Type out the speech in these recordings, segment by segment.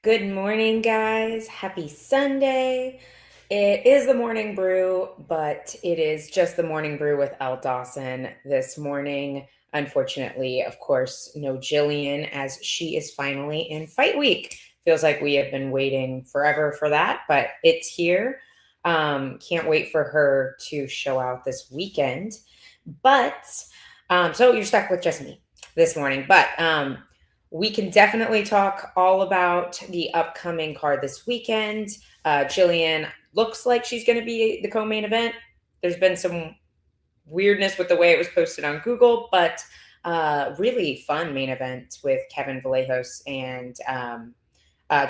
Good morning, guys. Happy Sunday. It is the morning brew, but it is just the morning brew with Elle Dawson this morning. Unfortunately, of course, no Jillian as she is finally in fight week. Feels like we have been waiting forever for that, but it's here. Can't wait for her to show out this weekend. But so you're stuck with just me this morning, but we can definitely talk all about the upcoming card this weekend. Jillian looks like she's going to be the co-main event. There's been some weirdness with the way it was posted on Google, but really fun main event with Kevin Vallejos and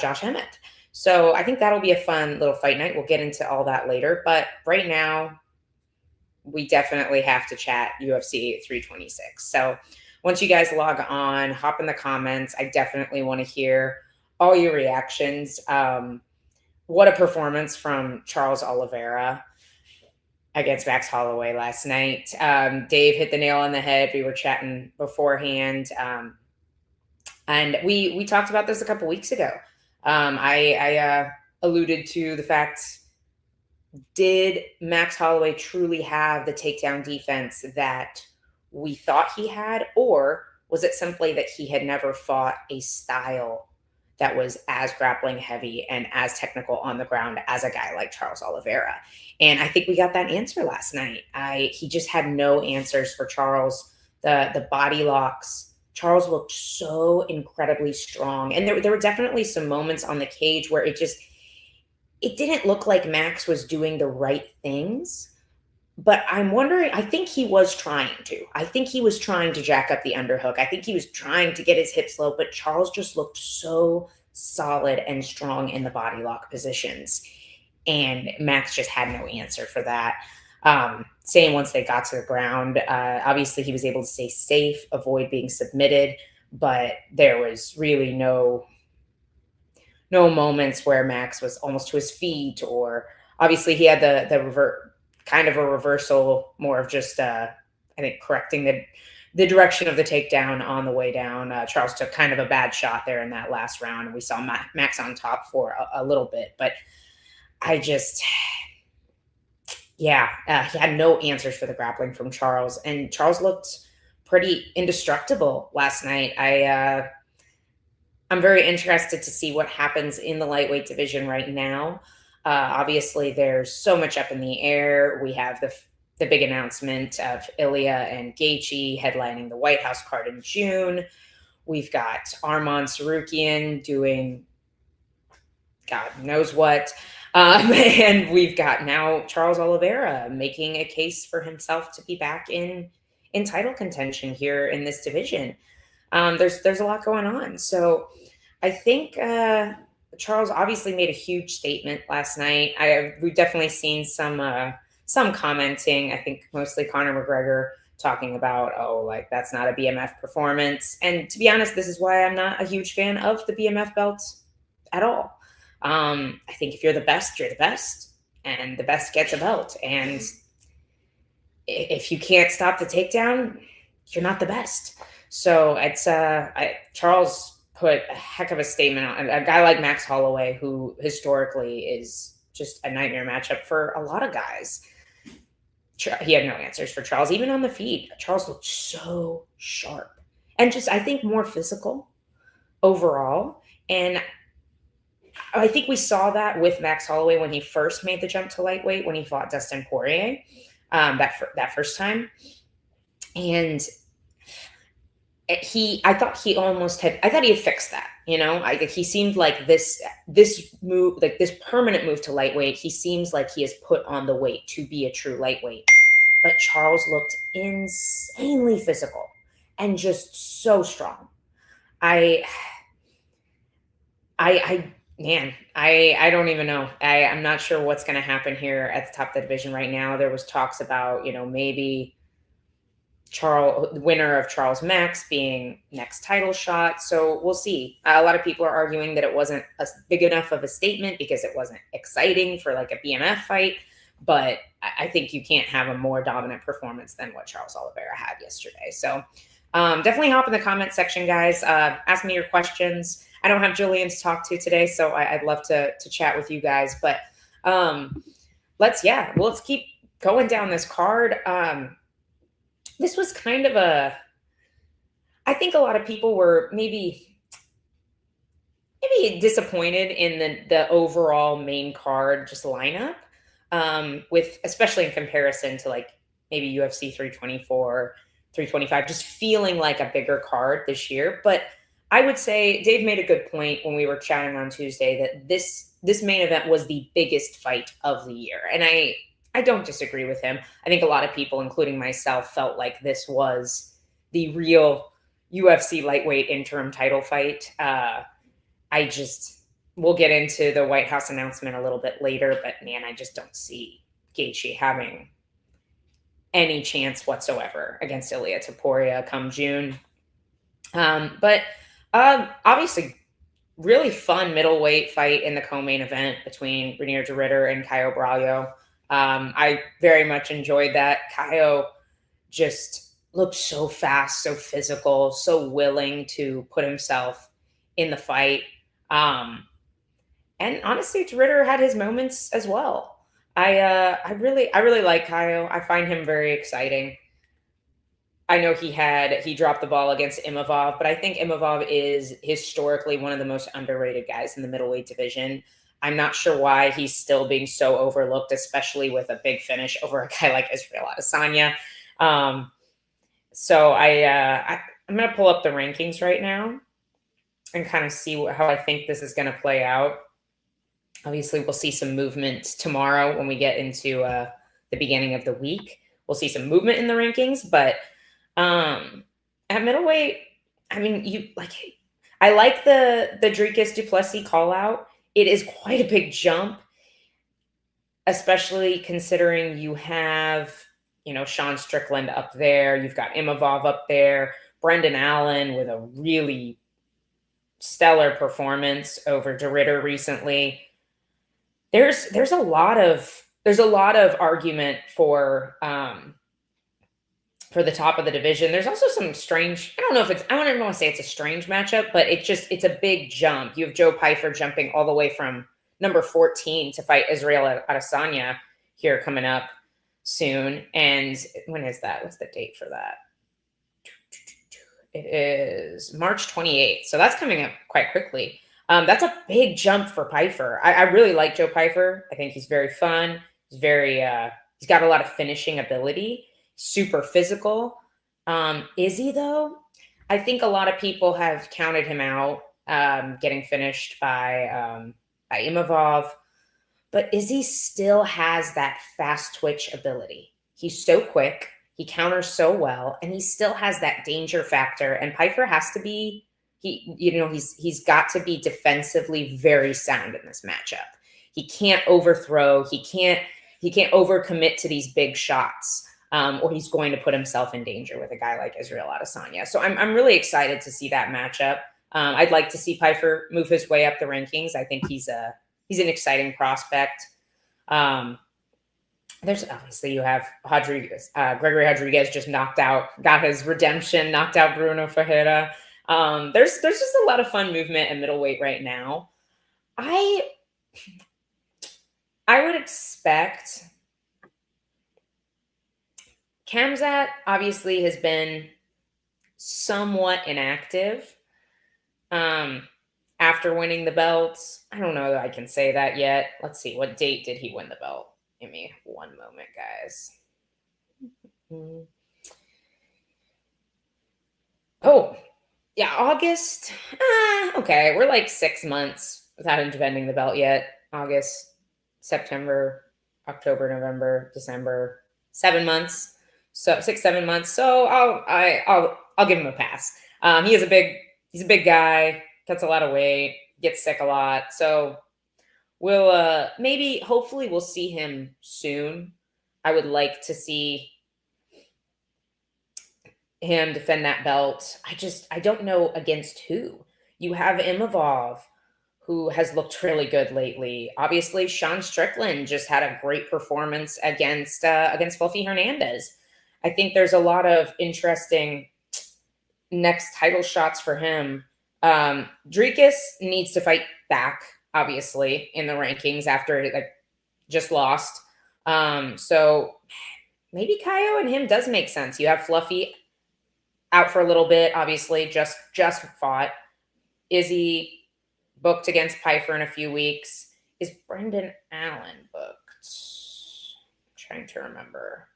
Josh Emmett. So I think that'll be a fun little fight night. We'll get into all that later, but right now we definitely have to chat UFC 326. So once you guys log on, hop in the comments. I definitely want to hear all your reactions. What a performance from Charles Oliveira against Max Holloway last night. Dave hit the nail on the head. We were chatting beforehand. And we talked about this a couple weeks ago. I alluded to the fact, did Max Holloway truly have the takedown defense that we thought he had, or was it simply that he had never fought a style that was as grappling heavy and as technical on the ground as a guy like Charles Oliveira? And I think we got that answer last night. He just had no answers for Charles. The body locks. Charles looked so incredibly strong, and there were definitely some moments on the cage where it didn't look like Max was doing the right things. But I'm wondering, I think he was trying to. I think he was trying to jack up the underhook. I think he was trying to get his hips low, but Charles just looked so solid and strong in the body lock positions. And Max just had no answer for that. Same once they got to the ground. Obviously, he was able to stay safe, avoid being submitted, but there was really no moments where Max was almost to his feet, or obviously he had the revert, kind of a reversal, more of just I think correcting the direction of the takedown on the way down. Charles took kind of a bad shot there in that last round, and we saw Max on top for a little bit. But I just, yeah, he had no answers for the grappling from Charles, and Charles looked pretty indestructible last night. I'm very interested to see what happens in the lightweight division right now. Obviously, there's so much up in the air. We have the big announcement of Ilya and Gaethje headlining the White House card in June. We've got Arman Sarukian doing God knows what. And we've got now Charles Oliveira making a case for himself to be back in title contention here in this division. There's a lot going on. So I think Charles obviously made a huge statement last night. We've definitely seen some commenting. I think mostly Conor McGregor talking about, oh, like that's not a BMF performance. And to be honest, this is why I'm not a huge fan of the BMF belts at all. I think if you're the best, you're the best, and the best gets a belt. And if you can't stop the takedown, you're not the best. So it's Charles put a heck of a statement on a guy like Max Holloway, who historically is just a nightmare matchup for a lot of guys. He had no answers for Charles, even on the feet. Charles looked so sharp and just, I think, more physical overall. And I think we saw that with Max Holloway when he first made the jump to lightweight, when he fought Dustin Poirier that first time. And I thought he had fixed that. He seemed like this move, like this permanent move to lightweight. He seems like he has put on the weight to be a true lightweight. But Charles looked insanely physical and just so strong. I don't even know. I'm not sure what's going to happen here at the top of the division right now. There was talks about, maybe winner of Charles Max being next title shot. So we'll see. A lot of people are arguing that it wasn't a big enough of a statement because it wasn't exciting for like a BMF fight. But I think you can't have a more dominant performance than what Charles Oliveira had yesterday. So definitely hop in the comment section, guys. Ask me your questions. I don't have Julian to talk to today, so I'd love to chat with you guys. But let's keep going down this card. This was kind of I think a lot of people were maybe disappointed in the overall main card just lineup, with especially in comparison to like maybe UFC 324, 325, just feeling like a bigger card this year. But I would say Dave made a good point when we were chatting on Tuesday that this main event was the biggest fight of the year, and I don't disagree with him. I think a lot of people, including myself, felt like this was the real UFC lightweight interim title fight. We'll get into the White House announcement a little bit later, but man, I just don't see Gaethje having any chance whatsoever against Ilia Topuria come June. But obviously, really fun middleweight fight in the co-main event between Reinier de Ridder and Caio Braulio. I very much enjoyed that. Caio just looked so fast, so physical, so willing to put himself in the fight. And honestly, de Ridder had his moments as well. I really like Caio. I find him very exciting. I know he dropped the ball against Imavov, but I think Imavov is historically one of the most underrated guys in the middleweight division. I'm not sure why he's still being so overlooked, especially with a big finish over a guy like Israel Adesanya. So I'm going to pull up the rankings right now and kind of see how I think this is going to play out. Obviously, we'll see some movement tomorrow when we get into the beginning of the week. We'll see some movement in the rankings, but at middleweight, I mean, I like the Dricus du Plessis call out. It is quite a big jump, especially considering you have, Sean Strickland up there. You've got Imavov up there, Brendan Allen with a really stellar performance over de Ridder recently. There's a lot of argument for the top of the division. There's also some strange, I don't even want to say it's a strange matchup, but it's a big jump. You have Joe Pyfer jumping all the way from number 14 to fight Israel Adesanya here coming up soon. And when is that? What's the date for that? It is March 28th. So that's coming up quite quickly. That's a big jump for Pyfer. I really like Joe Pyfer. I think he's very fun. He's got a lot of finishing ability. Super physical. Izzy, though, I think a lot of people have counted him out, getting finished by Imavov. But Izzy still has that fast twitch ability. He's so quick. He counters so well, and he still has that danger factor. And Pyfer has to be, he's got to be defensively very sound in this matchup. He can't overthrow. He can't overcommit to these big shots. Or he's going to put himself in danger with a guy like Israel Adesanya. So I'm really excited to see that matchup. I'd like to see Pyfer move his way up the rankings. I think he's an exciting prospect. There's obviously, you have Gregory Rodriguez just got his redemption, knocked out Bruno Ferreira. There's just a lot of fun movement in middleweight right now. I would expect Khamzat obviously has been somewhat inactive after winning the belts. I don't know that I can say that yet. Let's see. What date did he win the belt? Give me one moment, guys. Oh, yeah, August. Okay, we're like 6 months without him defending the belt yet. August, September, October, November, December. 7 months. So 6-7 months. So I'll give him a pass. He's a big guy, cuts a lot of weight, gets sick a lot. So we'll hopefully we'll see him soon. I would like to see him defend that belt. I don't know against who. You have Imavov, who has looked really good lately. Obviously, Sean Strickland just had a great performance against Fluffy Hernandez. I think there's a lot of interesting next title shots for him. Dricus needs to fight back, obviously, in the rankings after like just lost. So maybe Kaio and him does make sense. You have Fluffy out for a little bit, obviously, just fought. Izzy booked against Pfeiffer in a few weeks. Is Brendan Allen booked? I'm trying to remember.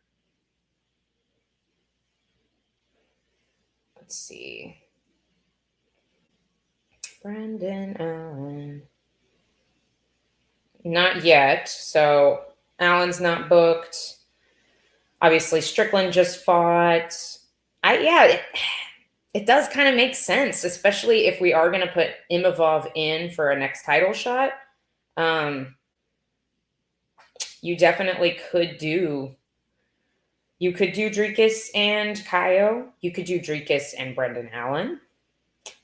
Let's see. Brendan Allen. Not yet. So Allen's not booked. Obviously, Strickland just fought. It does kind of make sense, especially if we are going to put Imavov in for a next title shot. You definitely could do. You could do Dricus and Kaio. You could do Dricus and Brendan Allen.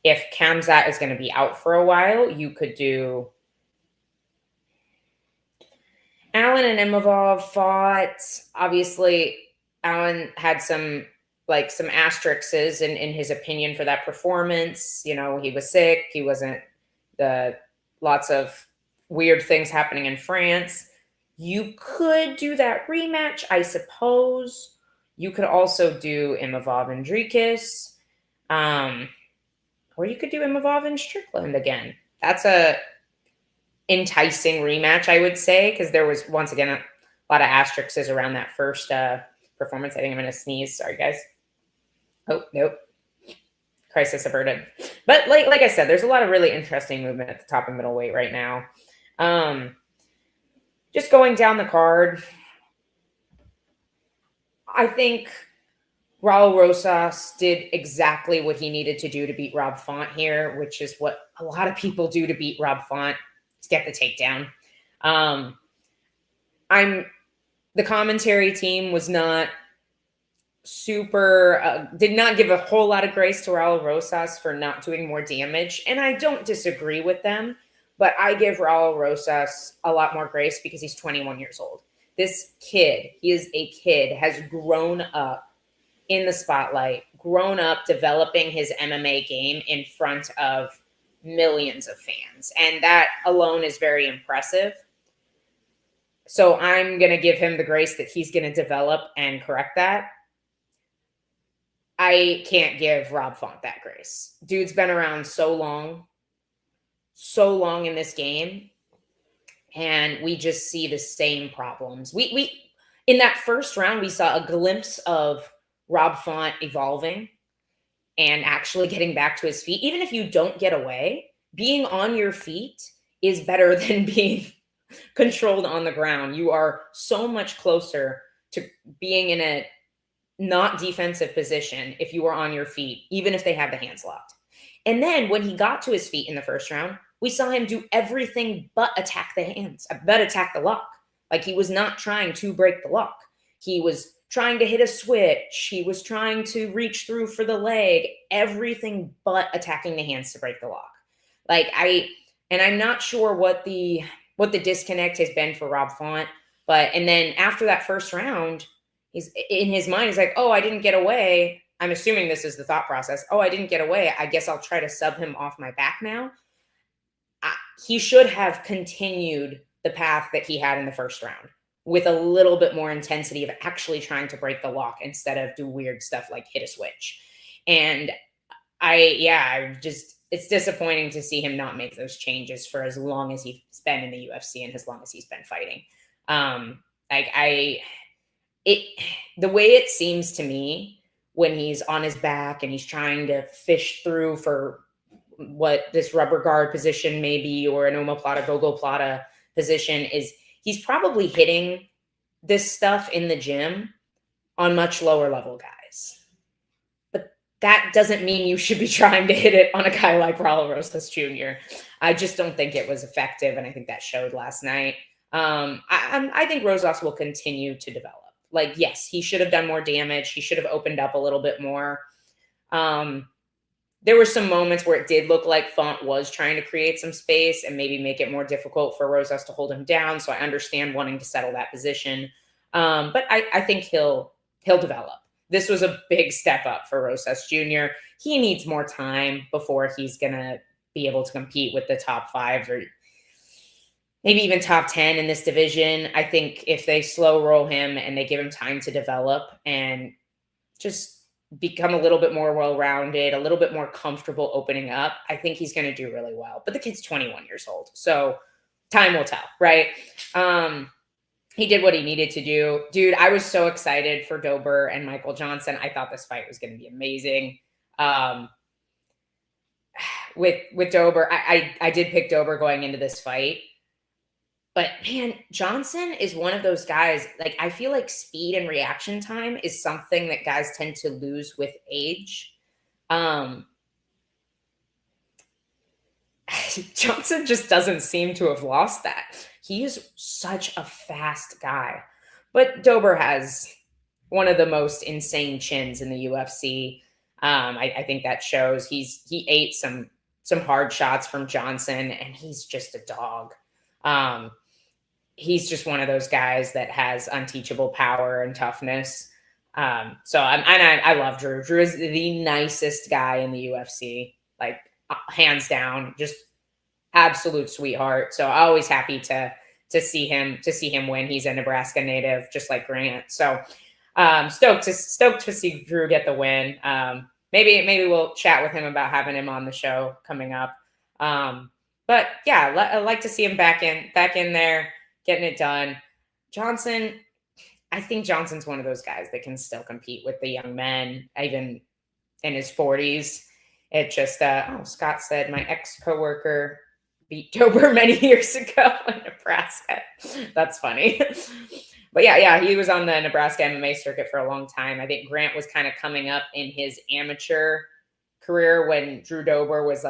If Khamzat is going to be out for a while, you could do Allen and Imavov fought. Obviously, Allen had some asterisks in his opinion for that performance. You know, he was sick. He wasn't lots of weird things happening in France. You could do that rematch, I suppose. You could also do Imavov and Dricus. Or you could do Imavov and Strickland again. That's a enticing rematch, I would say, because there was, once again, a lot of asterisks around that first performance. I think I'm going to sneeze. Sorry, guys. Oh, nope. Crisis averted. But like I said, there's a lot of really interesting movement at the top of middleweight right now. Just going down the card, I think Raul Rosas did exactly what he needed to do to beat Rob Font here, which is what a lot of people do to beat Rob Font, to get the takedown. The commentary team was not did not give a whole lot of grace to Raul Rosas for not doing more damage. And I don't disagree with them, but I give Raul Rosas a lot more grace because he's 21 years old. This kid, he is a kid, has grown up in the spotlight, grown up developing his MMA game in front of millions of fans. And that alone is very impressive. So I'm going to give him the grace that he's going to develop and correct that. I can't give Rob Font that grace. Dude's been around so long in this game, and we just see the same problems. We in that first round, we saw a glimpse of Rob Font evolving and actually getting back to his feet. Even if you don't get away, being on your feet is better than being controlled on the ground. You are so much closer to being in a not defensive position if you are on your feet, even if they have the hands locked. And then when he got to his feet in the first round, we saw him do everything but attack the hands, but attack the lock. Like, he was not trying to break the lock. He was trying to hit a switch. He was trying to reach through for the leg, everything but attacking the hands to break the lock. I'm not sure what the disconnect has been for Rob Font, and then after that first round, he's in his mind, he's like, oh, I didn't get away. I'm assuming this is the thought process. Oh, I didn't get away. I guess I'll try to sub him off my back now. He should have continued the path that he had in the first round with a little bit more intensity of actually trying to break the lock instead of do weird stuff like hit a switch. And it's disappointing to see him not make those changes for as long as he's been in the UFC and as long as he's been fighting. The way it seems to me when he's on his back and he's trying to fish through for what this rubber guard position may be, or an omoplata, gogoplata position, is he's probably hitting this stuff in the gym on much lower level guys. But that doesn't mean you should be trying to hit it on a guy like Raul Rosas Jr. I just don't think it was effective, and I think that showed last night. I think Rosas will continue to develop. Like, yes, he should have done more damage. He should have opened up a little bit more. There were some moments where it did look like Font was trying to create some space and maybe make it more difficult for Rosas to hold him down. So I understand wanting to settle that position. But I think he'll develop. this was a big step up for Rosas Jr. He needs more time before he's going to be able to compete with the top 5 or maybe even top 10 in this division. I think if they slow roll him and they give him time to develop and just become a little bit more well-rounded, a little bit more comfortable opening up, I think he's going to do really well. But the kid's 21 years old, so time will tell, right? He did what he needed to do. Dude, I was so excited for Dober and Michael Johnson. I thought this fight was going to be amazing. With Dober, I did pick Dober going into this fight. But man, Johnson is one of those guys, like, I feel like speed and reaction time is something that guys tend to lose with age. Johnson just doesn't seem to have lost that. He is such a fast guy. But Dober has one of the most insane chins in the UFC. I think that shows. He ate some hard shots from Johnson, and he's just a dog. He's just one of those guys that has unteachable power and toughness. So I love Drew. Drew is the nicest guy in the UFC, like hands down, just absolute sweetheart. So always happy to see him win. He's a Nebraska native, just like Grant. So stoked to see Drew get the win. Maybe we'll chat with him about having him on the show coming up. But yeah, I like to see him back in there, getting it done. Johnson, I think Johnson's one of those guys that can still compete with the young men, even in his 40s. It just, Scott said, my ex-coworker beat Dober many years ago in Nebraska. That's funny. But yeah, he was on the Nebraska MMA circuit for a long time. I think Grant was kind of coming up in his amateur career when Drew Dober was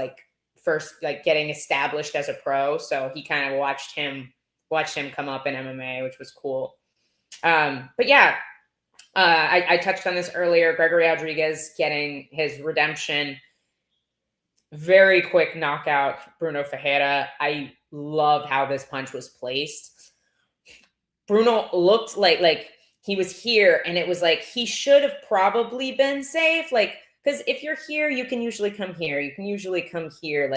first getting established as a pro. So he kind of watched him come up in MMA, which was cool. But yeah, I touched on this earlier. Gregory Rodriguez getting his redemption. Very quick knockout, Bruno Ferreira. I loved how this punch was placed. Bruno looked like he was here, and it was like he should have probably been safe. Because if you're here, you can usually come here. You can usually come here.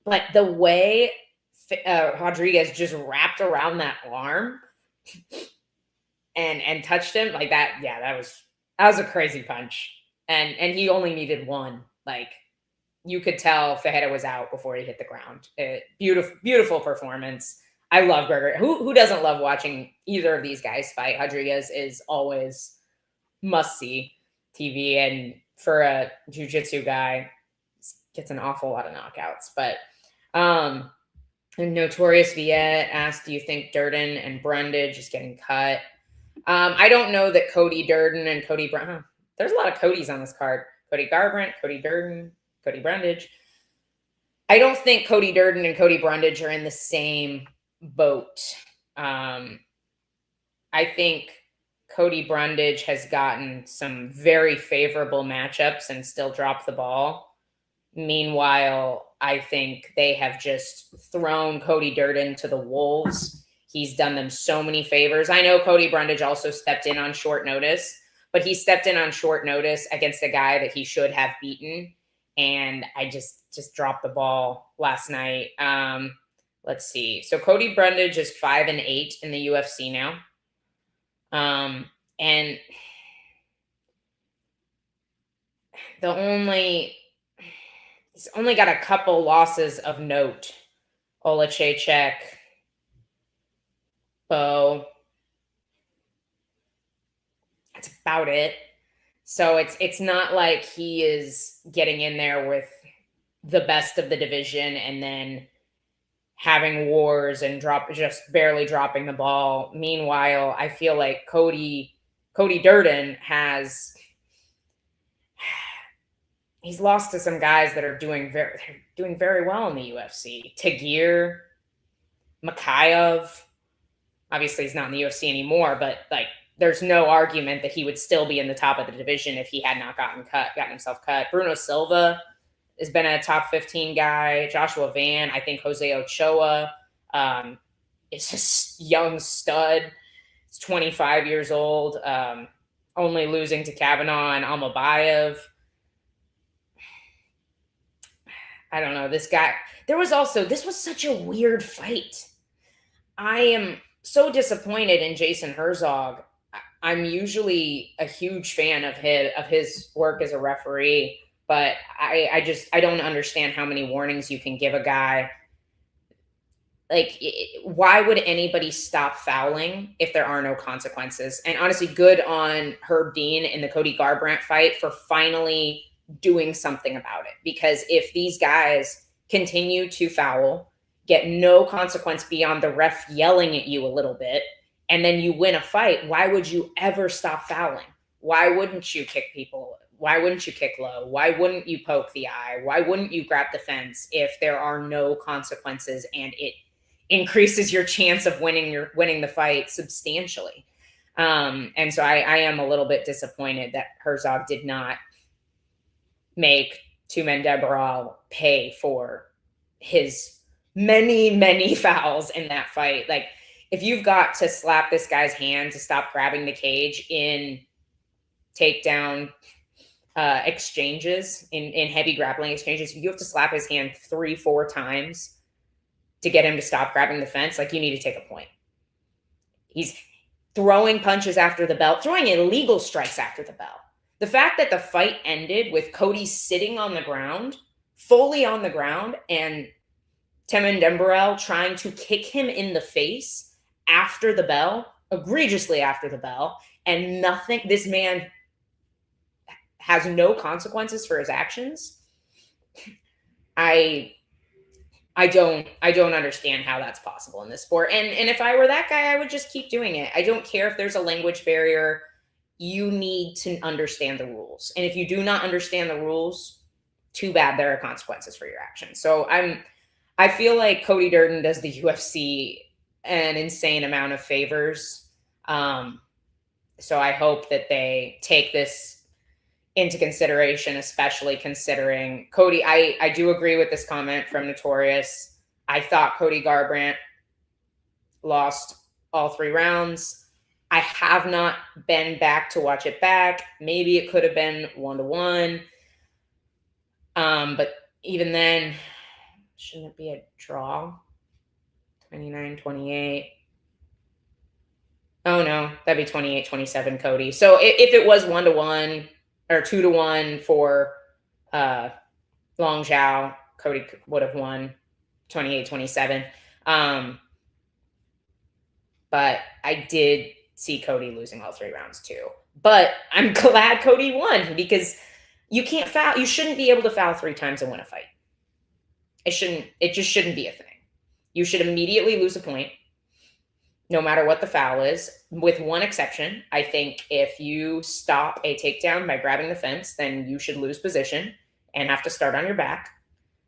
But the way Rodriguez just wrapped around that arm and touched him like that, yeah, that was a crazy punch. And he only needed one. You could tell Ferreira was out before he hit the ground. Beautiful performance. I love Gregory. Who doesn't love watching either of these guys fight? Rodriguez is always must-see TV, and for a jiu-jitsu guy, gets an awful lot of knockouts. But Notorious Viet asked, do you think Durden and Brundage is getting cut? I don't know that Cody Durden and Cody Brown. There's a lot of Codys on this card. Cody Garbrandt, Cody Durden, Cody Brundage. I don't think Cody Durden and Cody Brundage are in the same boat. I think Cody Brundage has gotten some very favorable matchups and still dropped the ball. Meanwhile, I think they have just thrown Cody Durden to the wolves. He's done them so many favors. I know Cody Brundage also stepped in on short notice, but he stepped in on short notice against a guy that he should have beaten. And I just dropped the ball last night. Let's see. So Cody Brundage is 5-8 in the UFC now. And he's only got a couple losses of note. Olachechek, Bo. That's about it. So it's not like he is getting in there with the best of the division and then having wars and just barely dropping the ball. Meanwhile, I feel like Cody Durden he's lost to some guys that are doing very well in the UFC. Tagir, Mikhailov. Obviously, he's not in the UFC anymore, but there's no argument that he would still be in the top of the division if he had not gotten himself cut. Bruno Silva has been a top 15 guy. Joshua Van, I think Jose Ochoa is a young stud. He's 25 years old. only losing to Kavanaugh and Almabayev. I don't know. This guy, this was such a weird fight. I am so disappointed in Jason Herzog. I'm usually a huge fan of his work as a referee, but I don't understand how many warnings you can give a guy. Like, why would anybody stop fouling if there are no consequences? And honestly, good on Herb Dean in the Cody Garbrandt fight for finally doing something about it. Because if these guys continue to foul, get no consequence beyond the ref yelling at you a little bit, and then you win a fight, why would you ever stop fouling? Why wouldn't you kick people? Why wouldn't you kick low? Why wouldn't you poke the eye? Why wouldn't you grab the fence if there are no consequences and it increases your chance of winning the fight substantially? And so I am a little bit disappointed that Herzog did not make Tumen Deborah pay for his many fouls in that fight. Like, if you've got to slap this guy's hand to stop grabbing the cage in takedown exchanges, in heavy grappling exchanges, you have to slap his hand 3-4 times to get him to stop grabbing the fence. Like, you need to take a point. He's throwing punches after the bell, throwing illegal strikes after the bell. The fact that the fight ended with Cody sitting on the ground, fully on the ground, and Tumen Deborah trying to kick him in the face after the bell, egregiously after the bell, and nothing, this man has no consequences for his actions. I don't understand how that's possible in this sport. And if I were that guy, I would just keep doing it. I don't care if there's a language barrier. You need to understand the rules. And if you do not understand the rules, too bad, there are consequences for your actions. So I feel like Cody Durden does the UFC an insane amount of favors. So I hope that they take this into consideration, especially considering Cody. I do agree with this comment from Notorious. I thought Cody Garbrandt lost all 3 rounds. I have not been back to watch it back. Maybe it could have been 1-1. But even then, shouldn't it be a draw? 29-28. Oh no, that'd be 28-27 Cody. So if it was 1-1 or 2-1 for Long Zhao, Cody would have won 28-27. But I did see Cody losing all 3 rounds too. But I'm glad Cody won, because you can't foul. You shouldn't be able to foul 3 times and win a fight. It just shouldn't be a thing. You should immediately lose a point, no matter what the foul is, with one exception. I think if you stop a takedown by grabbing the fence, then you should lose position and have to start on your back.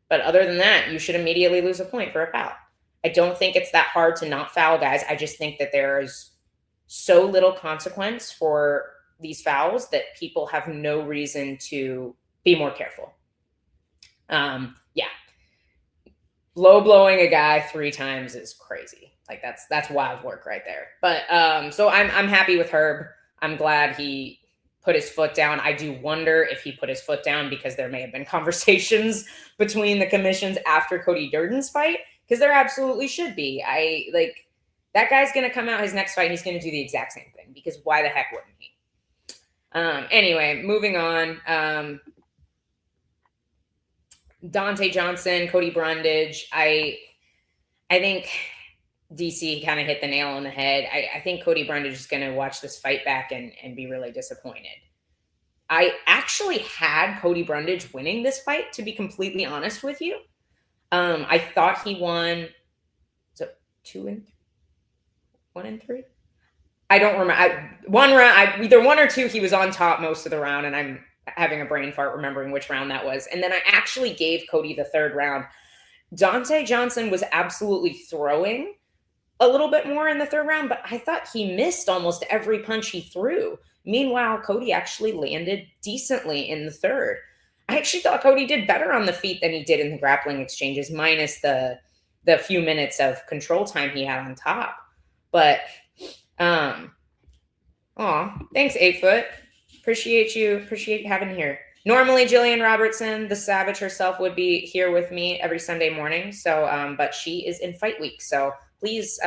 But other than that, you should immediately lose a point for a foul. I don't think it's that hard to not foul guys. I just think that there is so little consequence for these fouls that people have no reason to be more careful. Yeah. Low blowing a guy 3 times is crazy. Like, that's wild work right there. But so I'm happy with Herb. I'm glad he put his foot down. I do wonder if he put his foot down because there may have been conversations between the commissions after Cody Durden's fight, because there absolutely should be. That guy's going to come out his next fight and he's going to do the exact same thing, because why the heck wouldn't he? Anyway, moving on. Dante Johnson, Cody Brundage. I think DC kind of hit the nail on the head. I think Cody Brundage is going to watch this fight back and be really disappointed. I actually had Cody Brundage winning this fight, to be completely honest with you. I thought he won 1-3. I don't remember. One round, either 1 or 2, he was on top most of the round, and I'm having a brain fart remembering which round that was. And then I actually gave Cody the 3rd round. Dante Johnson was absolutely throwing a little bit more in the 3rd round, but I thought he missed almost every punch he threw. Meanwhile, Cody actually landed decently in the 3rd. I actually thought Cody did better on the feet than he did in the grappling exchanges, minus the few minutes of control time he had on top. But, thanks, 8 Foot. Appreciate you. Appreciate having you here. Normally, Jillian Robertson, the Savage herself, would be here with me every Sunday morning. So, but she is in fight week. So please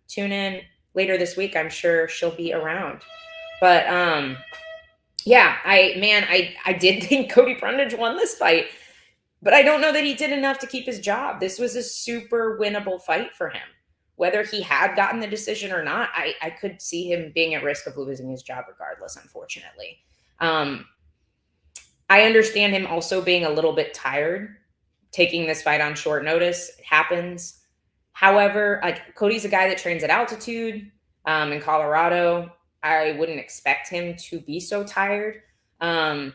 tune in later this week. I'm sure she'll be around. But yeah, I did think Cody Brundage won this fight, but I don't know that he did enough to keep his job. This was a super winnable fight for him. Whether he had gotten the decision or not, I could see him being at risk of losing his job regardless, unfortunately. I understand him also being a little bit tired, taking this fight on short notice. It happens. However, like Cody's a guy that trains at altitude in Colorado. I wouldn't expect him to be so tired. I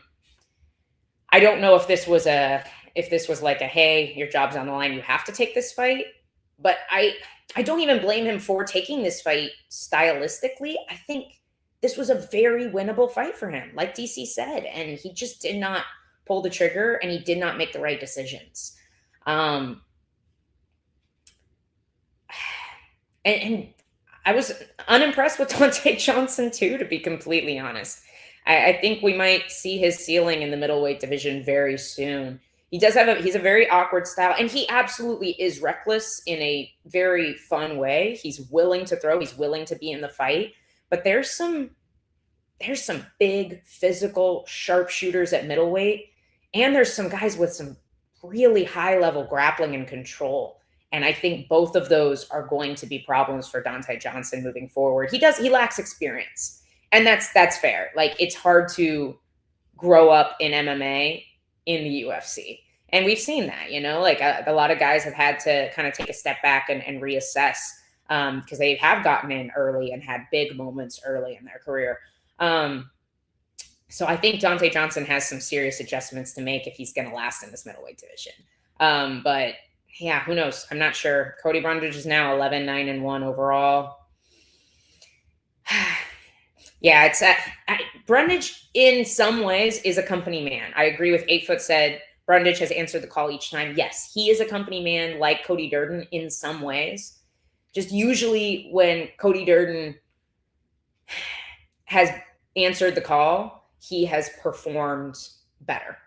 don't know if this was like a, hey, your job's on the line, you have to take this fight. But I don't even blame him for taking this fight stylistically. I think this was a very winnable fight for him, like DC said, and he just did not pull the trigger and he did not make the right decisions. And I was unimpressed with Donte Johnson too, to be completely honest. I think we might see his ceiling in the middleweight division very soon. He's a very awkward style, and he absolutely is reckless in a very fun way. He's willing to throw, he's willing to be in the fight, but there's some big physical sharpshooters at middleweight, and there's some guys with some really high level grappling and control. And I think both of those are going to be problems for Donte Johnson moving forward. He lacks experience, and that's fair. Like, it's hard to grow up in MMA in the UFC. And we've seen that, like a lot of guys have had to kind of take a step back and reassess because they have gotten in early and had big moments early in their career. So I think Donte Johnson has some serious adjustments to make if he's going to last in this middleweight division. But yeah, who knows? I'm not sure. Cody Brundage is now 11-9-1 overall. Yeah, it's Brundage in some ways is a company man. I agree with 8 Foot said Brundage has answered the call each time. Yes, he is a company man like Cody Durden in some ways. Just usually when Cody Durden has answered the call, he has performed better.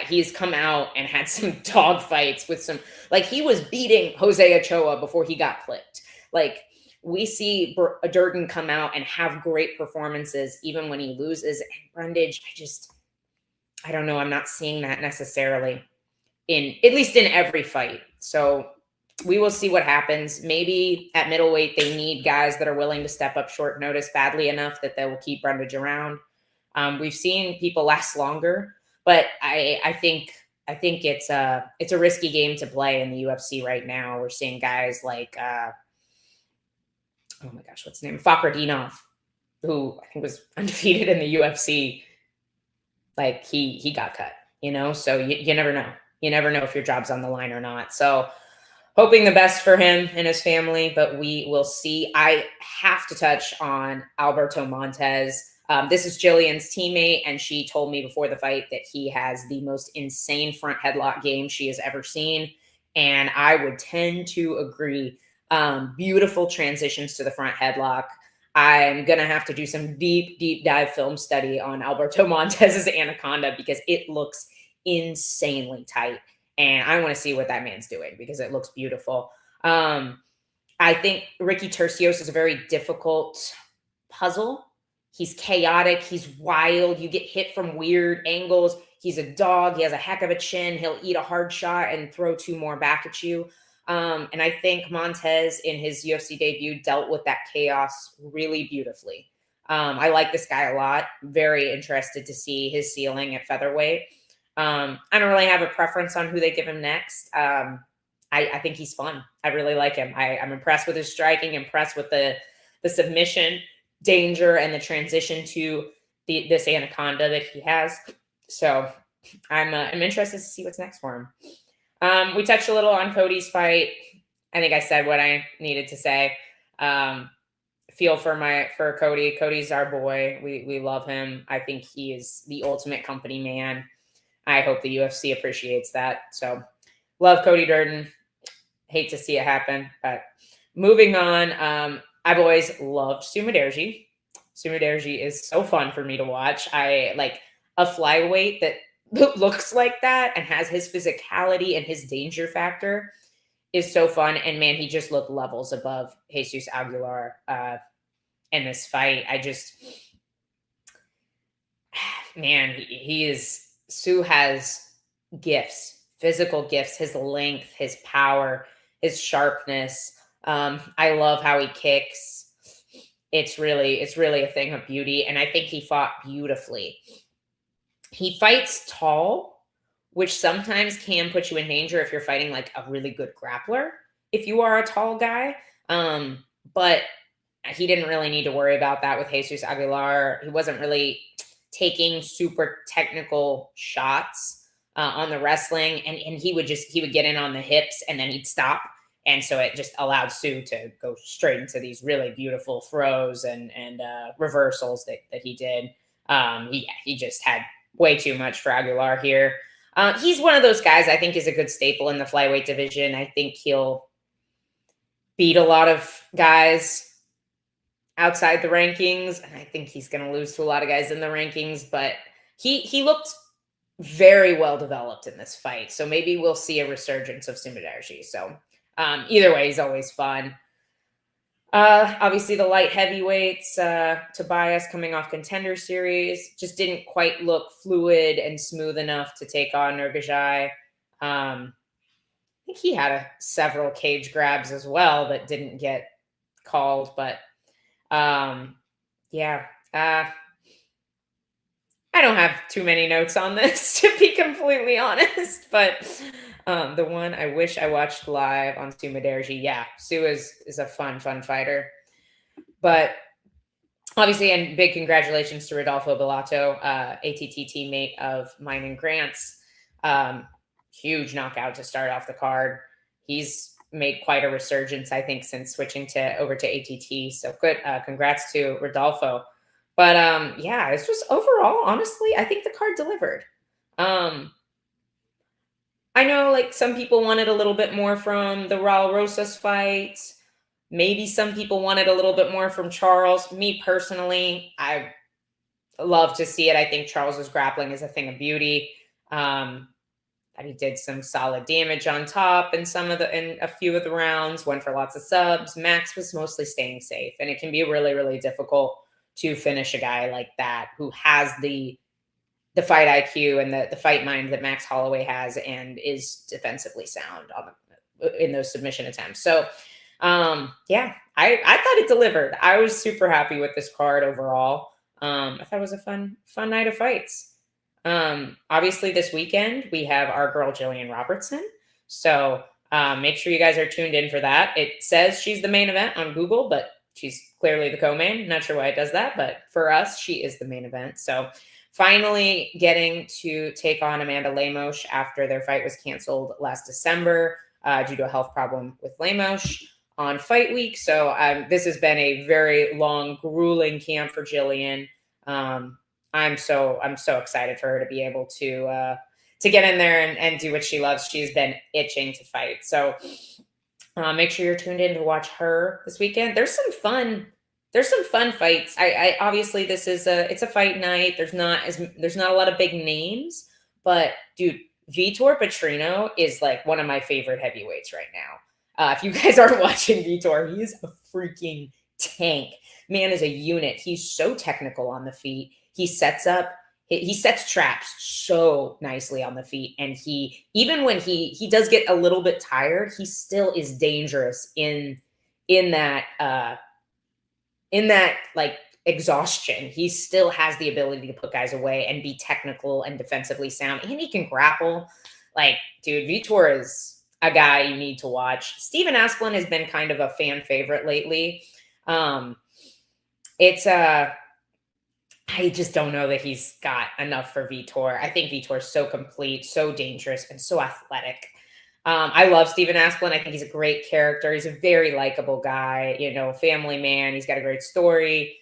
He's come out and had some dog fights with some, like, he was beating Jose Ochoa before he got clipped. Like, we see Durden come out and have great performances even when he loses. And Brundage, I don't know. I'm not seeing that necessarily at least in every fight. So we will see what happens. Maybe at middleweight, they need guys that are willing to step up short notice badly enough that they will keep Brundage around. We've seen people last longer, but I think it's a risky game to play in the UFC right now. We're seeing guys like, oh my gosh, what's his name? Fakhretdinov, who I think was undefeated in the UFC. Like, he got cut, so you never know. You never know if your job's on the line or not. So hoping the best for him and his family, but we will see. I have to touch on Alberto Montes. This is Jillian's teammate, and she told me before the fight that he has the most insane front headlock game she has ever seen. And I would tend to agree. Beautiful transitions to the front headlock. I'm going to have to do some deep dive film study on Alberto Montes's Anaconda because it looks insanely tight. And I want to see what that man's doing because it looks beautiful. I think Ricky Tercios is a very difficult puzzle. He's chaotic. He's wild. You get hit from weird angles. He's a dog. He has a heck of a chin. He'll eat a hard shot and throw 2 more back at you. And I think Montes in his UFC debut dealt with that chaos really beautifully. I like this guy a lot. Very interested to see his ceiling at featherweight. I don't really have a preference on who they give him next. I think he's fun. I really like him. I'm impressed with his striking, impressed with the submission danger and the transition to this Anaconda that he has. So I'm interested to see what's next for him. We touched a little on Cody's fight. I think I said what I needed to say. Feel for Cody. Cody's our boy. We love him. I think he is the ultimate company man. I hope the UFC appreciates that. So love Cody Durden. Hate to see it happen, but moving on. I've always loved Sumaderji. Sumudaerji is so fun for me to watch. I like a flyweight that looks like that and has his physicality and his danger factor is so fun. And man, he just looked levels above Jesus Aguilar in this fight. Man, he is, Sue has gifts, physical gifts, his length, his power, his sharpness. I love how he kicks. It's really a thing of beauty. And I think he fought beautifully. He fights tall, which sometimes can put you in danger if you're fighting like a really good grappler, if you are a tall guy. But he didn't really need to worry about that with Jesus Aguilar. He wasn't really taking super technical shots on the wrestling, and he would get in on the hips and then he'd stop. And so it just allowed Sue to go straight into these really beautiful throws and reversals that he did. He just had way too much for Aguilar here. He's one of those guys I think is a good staple in the flyweight division. I think he'll beat a lot of guys outside the rankings, and I think he's going to lose to a lot of guys in the rankings, but he looked very well developed in this fight. So maybe we'll see a resurgence of Sumudaerji. So either way, he's always fun. Obviously the light heavyweights, Tobias coming off Contender Series, just didn't quite look fluid and smooth enough to take on Nurgajai. I think he had several cage grabs as well that didn't get called, but yeah. I don't have too many notes on this, to be completely honest, but the one I wish I watched live on Sumudaerji. Yeah, Sue is a fun fighter. But obviously, and big congratulations to Rodolfo Bellato, ATT teammate of mine and Grant's. Huge knockout to start off the card. He's made quite a resurgence, I think, since switching over to ATT. So good. Congrats to Rodolfo. But yeah, it's just overall, honestly, I think the card delivered. I know like some people wanted a little bit more from the Raul Rosas fight. Maybe some people wanted a little bit more from Charles. Me personally, I love to see it. I think Charles's grappling is a thing of beauty. That he did some solid damage on top in a few of the rounds, went for lots of subs. Max was mostly staying safe, and it can be really, really difficult to finish a guy like that who has the fight IQ and the fight mind that Max Holloway has and is defensively sound in those submission attempts. So yeah, I thought it delivered. I was super happy with this card overall. I thought it was a fun night of fights. Obviously this weekend we have our girl Jillian Robertson. So make sure you guys are tuned in for that. It says she's the main event on Google, but she's clearly the co-main. Not sure why it does that, but for us, she is the main event. So finally getting to take on Amanda Lemos after their fight was canceled last December due to a health problem with Lemos on fight week. So this has been a very long, grueling camp for Jillian. I'm so excited for her to be able to get in there and do what she loves. She's been itching to fight. So make sure you're tuned in to watch her this weekend. There's some fun fights. I obviously it's a fight night. There's not a lot of big names, but dude, Vitor Petrino is like one of my favorite heavyweights right now. If you guys aren't watching Vitor, he is a freaking tank. Man is a unit. He's so technical on the feet. He sets traps so nicely on the feet. And even when he does get a little bit tired, he still is dangerous in that like exhaustion. He still has the ability to put guys away and be technical and defensively sound. And he can grapple. Like, dude, Vitor is a guy you need to watch. Steven Asplund has been kind of a fan favorite lately. I just don't know that he's got enough for Vitor. I think Vitor is so complete, so dangerous, and so athletic. I love Steven Asplund. I think he's a great character. He's a very likable guy, family man. He's got a great story.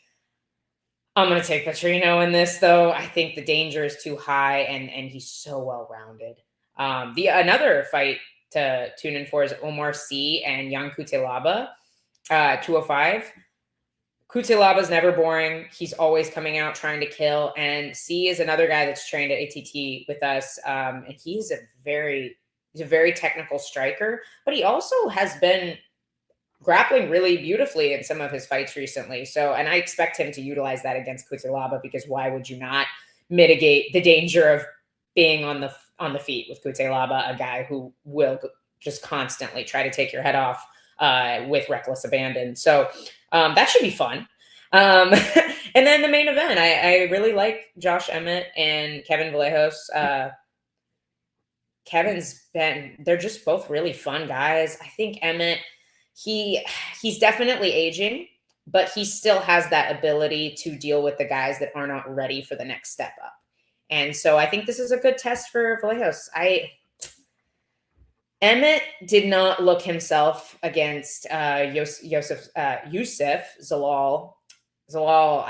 I'm going to take Petrino in this, though. I think the danger is too high, and he's so well-rounded. Another fight to tune in for is Omar Sy and Jan Kutelaba, 205. Kutelaba's never boring. He's always coming out trying to kill. And C is another guy that's trained at ATT with us. And he's a very technical striker, but he also has been grappling really beautifully in some of his fights recently. So, and I expect him to utilize that against Kutelaba, because why would you not mitigate the danger of being on the feet with Kutelaba, a guy who will just constantly try to take your head off with reckless abandon. So that should be fun. And then the main event, I really like Josh Emmett and Kevin Vallejos. They're just both really fun guys. I think Emmett, he's definitely aging, but he still has that ability to deal with the guys that are not ready for the next step up. And so I think this is a good test for Vallejos. Emmett did not look himself against Yusuf Zalal. Zalal,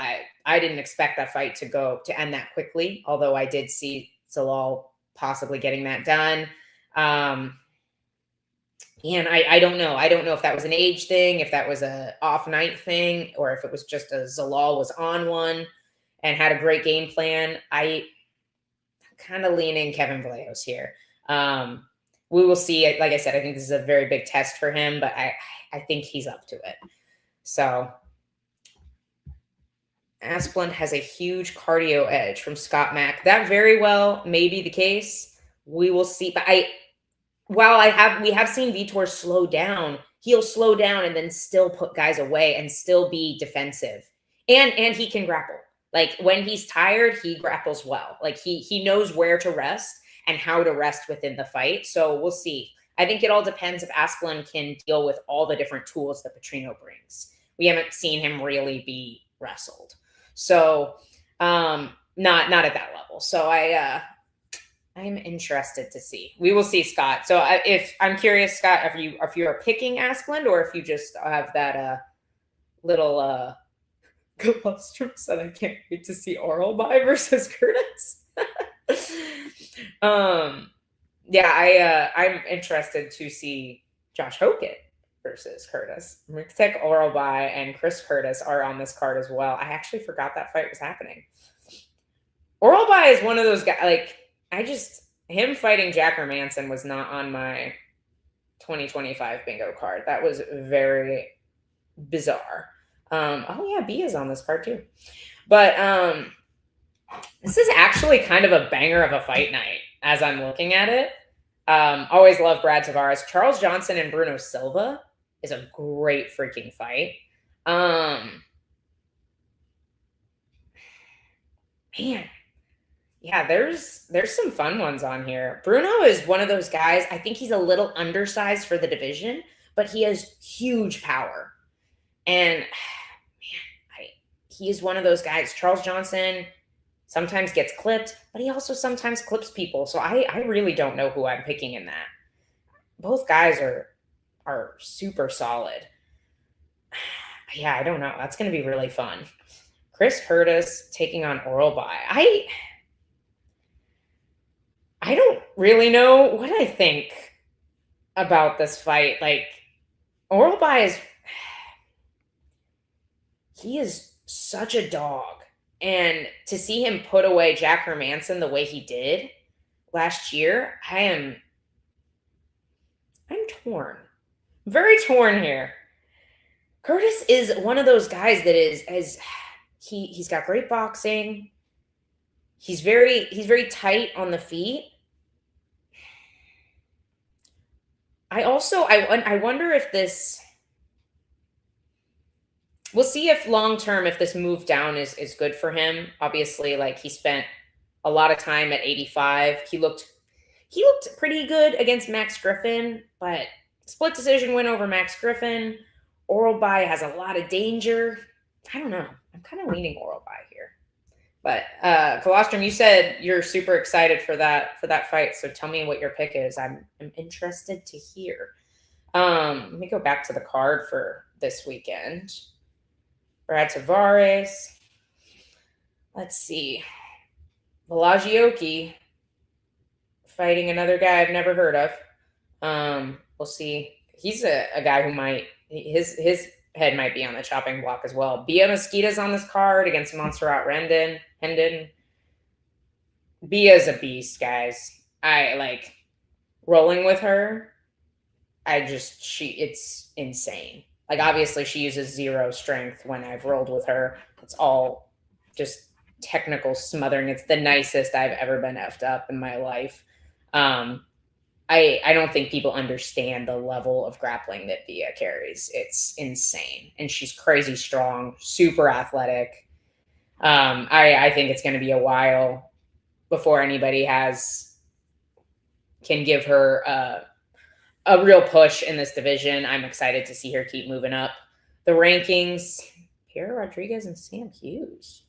I didn't expect that fight to end that quickly, although I did see Zalal possibly getting that done. And I don't know. I don't know if that was an age thing, if that was a off night thing, or if it was just a Zalal was on one and had a great game plan. I'm kind of leaning Kevin Vallejos here. We will see. Like I said, I think this is a very big test for him, but I think he's up to it. So Asplund has a huge cardio edge from Scott Mack. That very well may be the case. We will see. But we have seen Vitor slow down. He'll slow down and then still put guys away and still be defensive. And he can grapple. Like when he's tired, he grapples well. Like he knows where to rest and how to rest within the fight. So we'll see. I think it all depends if Asplund can deal with all the different tools that Petrino brings. We haven't seen him really be wrestled. So not at that level. So I'm interested to see. We will see, Scott. So if I'm curious, Scott, if you're picking Asplund or if you just have that little colostrum said, I can't wait to see Oral by versus Curtis. I'm interested to see Josh Hogan versus Curtis. Mixtec Oral by and Chris Curtis are on this card as well. I actually forgot that fight was happening. Oral by is one of those guys, like, him fighting Jack Hermanson was not on my 2025 bingo card. That was very bizarre. B is on this card too. But this is actually kind of a banger of a fight night as I'm looking at it. Always love Brad Tavares. Charles Johnson and Bruno Silva is a great freaking fight. There's some fun ones on here. Bruno is one of those guys. I think he's a little undersized for the division, but he has huge power. And he is one of those guys. Charles Johnson sometimes gets clipped, but he also sometimes clips people. So I really don't know who I'm picking in that. Both guys are super solid. Yeah, I don't know. That's going to be really fun. Chris Curtis taking on Oral By. I don't really know what I think about this fight. Like, Oral By he is such a dog. And to see him put away Jack Hermanson the way he did last year, I'm torn. Very torn here. Curtis is one of those guys that he's got great boxing. He's very tight on the feet. I wonder if this, we'll see if long-term, if this move down is good for him. Obviously, like, he spent a lot of time at 85. He looked pretty good against Max Griffin, but split decision win over Max Griffin. Oral By has a lot of danger. I don't know. I'm kind of leaning Oral By here. But Colostrum, you said you're super excited for that fight. So tell me what your pick is. I'm interested to hear. Let me go back to the card for this weekend. Brad Tavares. Let's see. Velagioki fighting another guy I've never heard of. We'll see. He's a guy who might, his head might be on the chopping block as well. Bia Mesquita's on this card against Montserrat Hendon. Bia's a beast, guys. I like rolling with her. It's insane. Like, obviously she uses zero strength when I've rolled with her. It's all just technical smothering. It's the nicest I've ever been effed up in my life. I don't think people understand the level of grappling that Bia carries. It's insane. And she's crazy strong, super athletic. I think it's going to be a while before anybody can give her a real push in this division. I'm excited to see her keep moving up the rankings. Fera Rodriguez and Sam Hughes.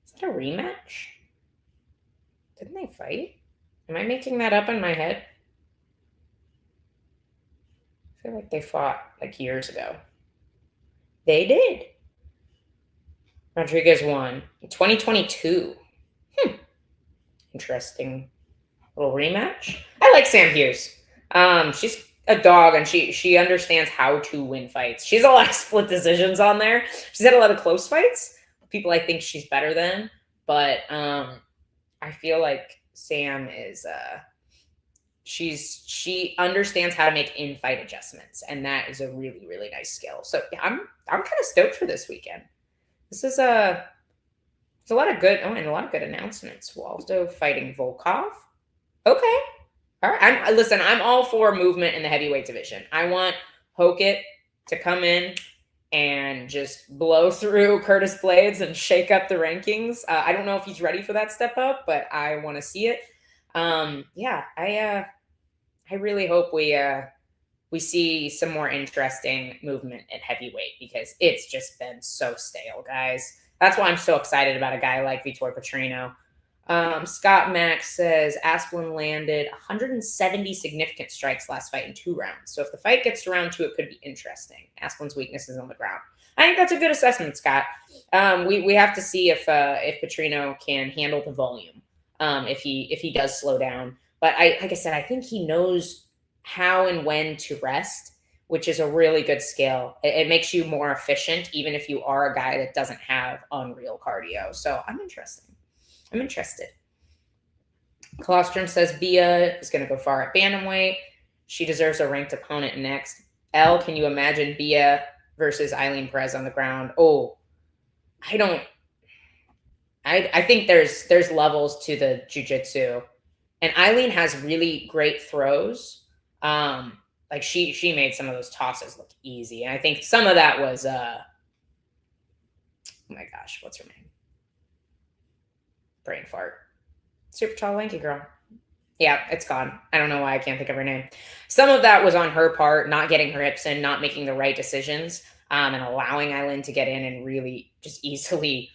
Is that a rematch? Didn't they fight? Am I making that up in my head? I feel like they fought like years ago. They did. Rodriguez won in 2022. Interesting little rematch. I like Sam Hughes. She's a dog, and she understands how to win fights. She has a lot of split decisions on there. She's had a lot of close fights. People I think she's better than, but I feel like Sam is she understands how to make in-fight adjustments, and that is a really, really nice skill. So yeah, I'm kind of stoked for this weekend. This is there's a lot of good and a lot of good announcements. Waldo fighting Volkov. Okay. All right. I'm all for movement in the heavyweight division. I want Hokit to come in and just blow through Curtis Blades and shake up the rankings. I don't know if he's ready for that step up, but I want to see it. I really hope we see some more interesting movement at heavyweight, because it's just been so stale, guys. That's why I'm so excited about a guy like Vitor Petrino. Scott Max says Asplin landed 170 significant strikes last fight in 2 rounds. So if the fight gets to round 2, it could be interesting. Asplin's weakness is on the ground. I think that's a good assessment, Scott. We have to see if Petrino can handle the volume. If he does slow down. But like I said, I think he knows how and when to rest, which is a really good skill. It makes you more efficient, even if you are a guy that doesn't have unreal cardio. So I'm interested. Colostrum says Bia is going to go far at bantamweight. She deserves a ranked opponent next. Elle, can you imagine Bia versus Eileen Perez on the ground? Oh, I think there's levels to the jiu-jitsu. And Eileen has really great throws. Like she made some of those tosses look easy. And I think some of that was oh my gosh, what's her name? Brain fart. Super tall, lanky girl. Yeah, it's gone. I don't know why I can't think of her name. Some of that was on her part, not getting her hips in, not making the right decisions, and allowing Eileen to get in and really just easily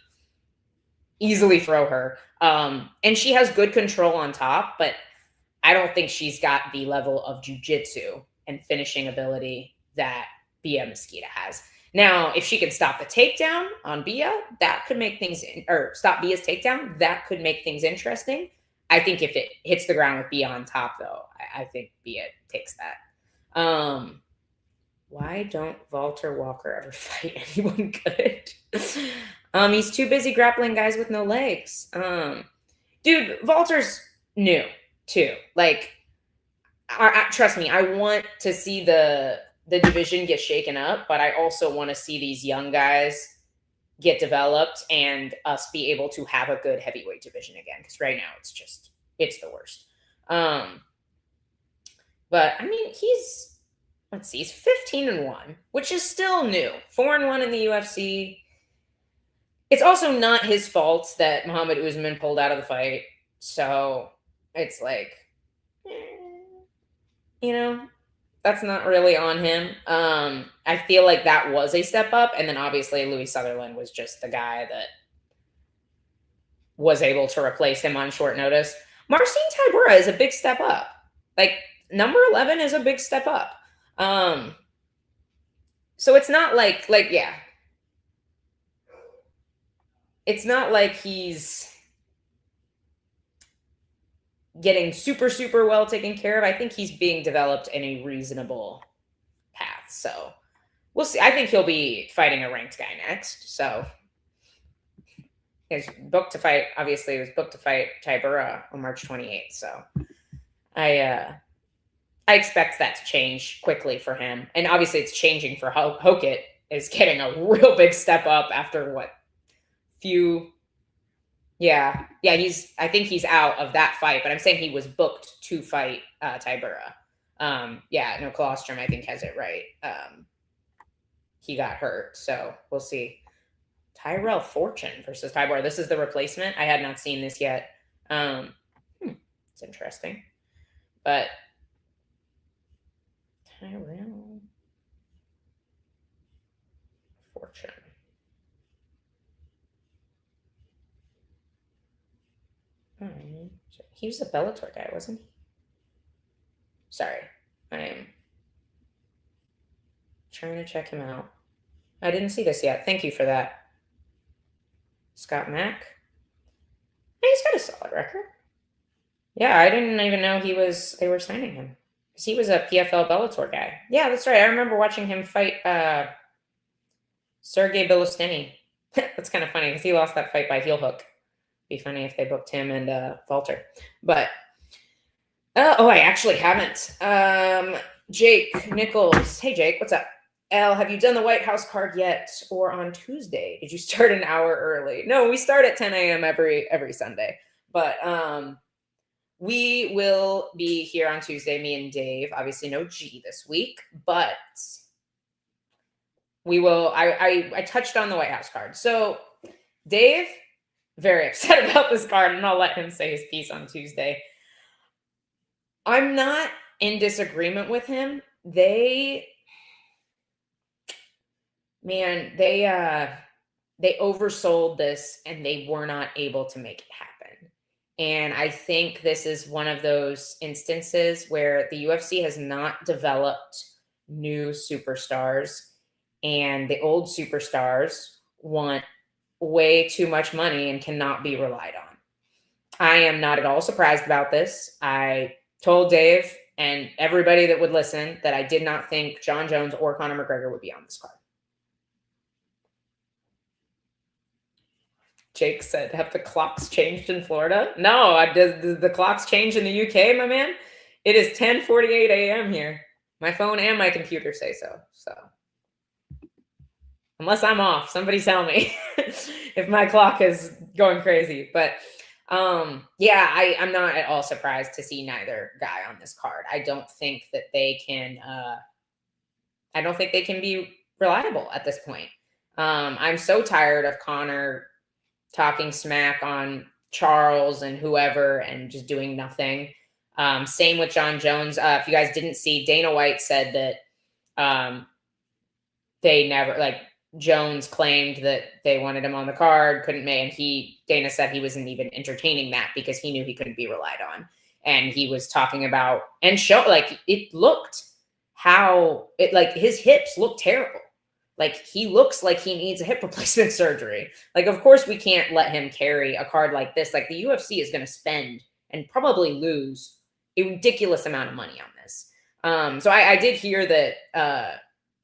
throw her. And she has good control on top, but I don't think she's got the level of jiu-jitsu and finishing ability that Bia Mesquita has. Now, if she can stop the takedown on Bia, that could make things, or stop Bia's takedown, that could make things interesting. I think if it hits the ground with Bia on top, though, I think Bia takes that. Why don't Walter Walker ever fight anyone good? He's too busy grappling guys with no legs. Dude, Walter's new too. Like, trust me, I want to see the division get shaken up, but I also want to see these young guys get developed and us be able to have a good heavyweight division again. Because right now it's the worst. But I mean, he's 15-1, which is still new. 4-1 in the UFC. It's also not his fault that Muhammad Usman pulled out of the fight. So it's like, that's not really on him. I feel like that was a step up. And then obviously Louis Sutherland was just the guy that was able to replace him on short notice. Marcin Tybura is a big step up. Like, number 11 is a big step up. So it's not like yeah. It's not like he's getting super, super well taken care of. I think he's being developed in a reasonable path. So we'll see. I think he'll be fighting a ranked guy next. So he's booked to fight. Obviously, he was booked to fight Tybura on March 28th. So I expect that to change quickly for him. And obviously it's changing for Hokit is getting a real big step up after what few. Yeah. I think he's out of that fight, but I'm saying he was booked to fight Tybura. No, Colostrum, I think, has it right. He got hurt. So we'll see. Tyrell Fortune versus Tybura. This is the replacement. I had not seen this yet. It's interesting. But Tyrell Fortune. He was a Bellator guy, wasn't he? Sorry. I am trying to check him out. I didn't see this yet. Thank you for that. Scott Mack. He's got a solid record. Yeah, I didn't even know they were signing him. Because he was a PFL Bellator guy. Yeah, that's right. I remember watching him fight Sergey Bilosteny. That's kind of funny because he lost that fight by heel hook. Be funny if they booked him and Walter. But I actually haven't. Jake Nichols. Hey Jake, what's up? Elle, have you done the White House card yet? Or on Tuesday? Did you start an hour early? No, we start at 10 a.m. every Sunday. But we will be here on Tuesday, me and Dave. Obviously no G this week, but we will. I touched on the White House card. So Dave, very upset about this card, and I'll let him say his piece on Tuesday. I'm not in disagreement with him. They oversold this and they were not able to make it happen. And I think this is one of those instances where the UFC has not developed new superstars, and the old superstars want way too much money and cannot be relied on. I am not at all surprised about this. I told Dave and everybody that would listen that I did not think Jon Jones or Conor McGregor would be on this card. Jake said, have the clocks changed in Florida? No, does the clocks change in the UK, my man? It is 10:48 a.m. here. My phone and my computer say so. So unless I'm off, somebody tell me if my clock is going crazy. But I'm not at all surprised to see neither guy on this card. I don't think that they can be reliable at this point. I'm so tired of Conor talking smack on Charles and whoever and just doing nothing. Same with Jon Jones. If you guys didn't see, Dana White said that they never, Jones claimed that they wanted him on the card, couldn't make, and Dana said he wasn't even entertaining that because he knew he couldn't be relied on. And he was talking about and it looked his hips look terrible. He looks like he needs a hip replacement surgery. Of course we can't let him carry a card like this. The UFC is going to spend and probably lose a ridiculous amount of money on this. So I did hear that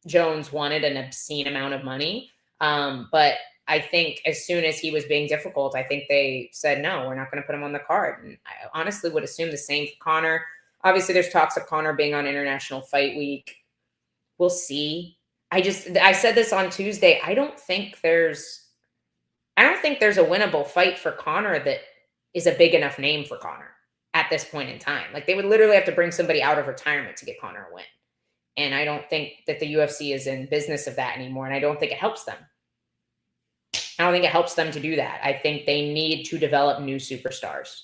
Jones wanted an obscene amount of money. But I think as soon as he was being difficult, I think they said, no, we're not going to put him on the card. And I honestly would assume the same for Conor. Obviously, there's talks of Conor being on International Fight Week. We'll see. I said this on Tuesday. I don't think there's a winnable fight for Conor that is a big enough name for Conor at this point in time. They would literally have to bring somebody out of retirement to get Conor a win. And I don't think that the UFC is in business of that anymore. And I don't think it helps them. I don't think it helps them to do that. I think they need to develop new superstars